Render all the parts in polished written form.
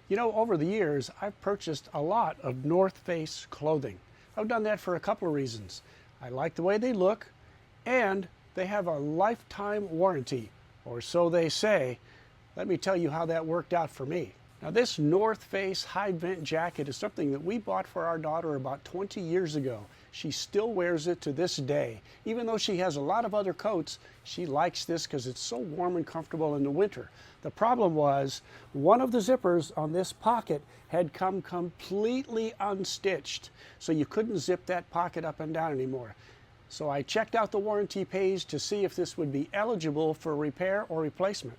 You know, over the years, I've purchased a lot of North Face clothing. I've done that for a couple of reasons. I like the way they look, and they have a lifetime warranty, or so they say. Let me tell you how that worked out for me. Now, this North Face high vent jacket is something that we bought for our daughter about 20 years ago. She still wears it to this day. Even though she has a lot of other coats, she likes this because it's so warm and comfortable in the winter. The problem was one of the zippers on this pocket had come completely unstitched, so you couldn't zip that pocket up and down anymore. So I checked out the warranty page to see if this would be eligible for repair or replacement.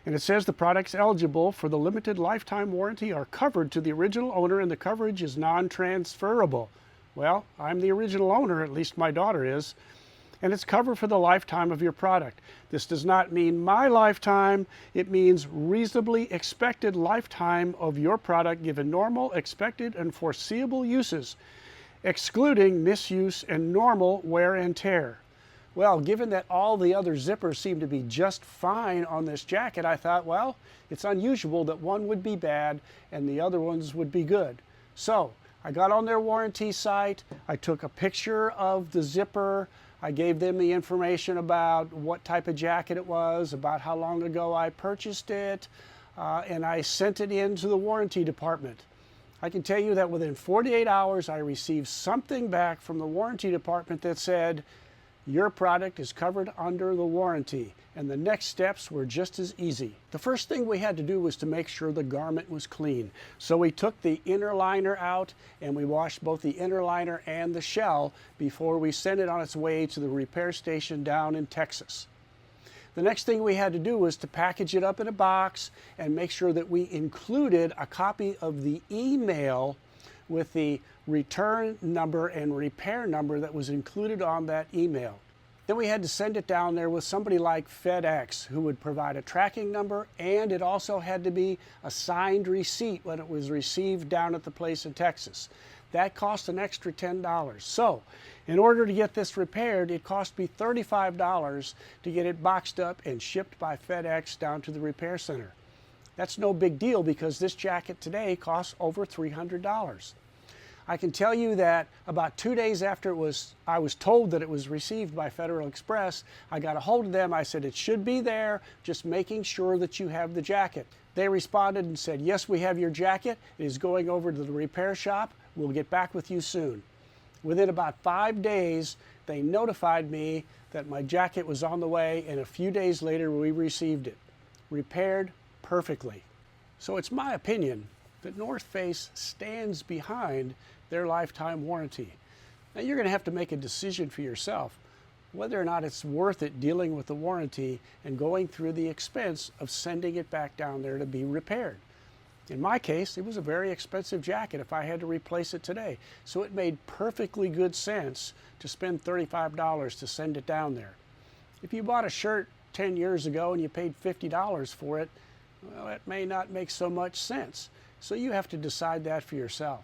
And it says the products eligible for the limited lifetime warranty are covered to the original owner and the coverage is non-transferable. Well, I'm the original owner, at least my daughter is, and it's covered for the lifetime of your product. This does not mean my lifetime, it means reasonably expected lifetime of your product given normal, expected, and foreseeable uses, excluding misuse and normal wear and tear. Well, given that all the other zippers seem to be just fine on this jacket, I thought, well, it's unusual that one would be bad and the other ones would be good. So I got on their warranty site, I took a picture of the zipper, I gave them the information about what type of jacket it was, about how long ago I purchased it, and I sent it in to the warranty department. I can tell you that within 48 hours, I received something back from the warranty department that said, your product is covered under the warranty, and the next steps were just as easy. The first thing we had to do was to make sure the garment was clean. So we took the inner liner out and we washed both the inner liner and the shell before we sent it on its way to the repair station down in Texas. The next thing we had to do was to package it up in a box and make sure that we included a copy of the email with the return number and repair number that was included on that email. Then we had to send it down there with somebody like FedEx who would provide a tracking number, and it also had to be a signed receipt when it was received down at the place in Texas. That cost an extra $10. So in order to get this repaired, it cost me $35 to get it boxed up and shipped by FedEx down to the repair center. That's no big deal because this jacket today costs over $300. I can tell you that about 2 days after I was told that it was received by Federal Express, I got a hold of them. I said, it should be there, just making sure that you have the jacket. They responded and said, yes, we have your jacket. It is going over to the repair shop. We'll get back with you soon. Within about 5 days, they notified me that my jacket was on the way, and a few days later, we received it, repaired perfectly. So it's my opinion that North Face stands behind their lifetime warranty. Now you're going to have to make a decision for yourself whether or not it's worth it dealing with the warranty and going through the expense of sending it back down there to be repaired. In my case, it was a very expensive jacket if I had to replace it today. So it made perfectly good sense to spend $35 to send it down there. If you bought a shirt 10 years ago and you paid $50 for it, well, it may not make so much sense. So you have to decide that for yourself.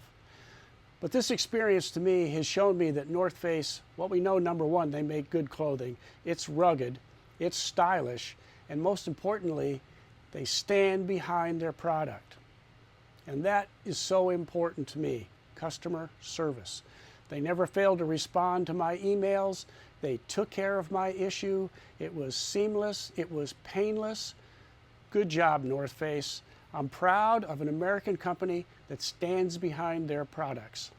But this experience to me has shown me that North Face, what we know, number one, they make good clothing. It's rugged, it's stylish, and most importantly, they stand behind their product. And that is so important to me, customer service. They never failed to respond to my emails. They took care of my issue. It was seamless, it was painless. Good job, North Face. I'm proud of an American company that stands behind their products.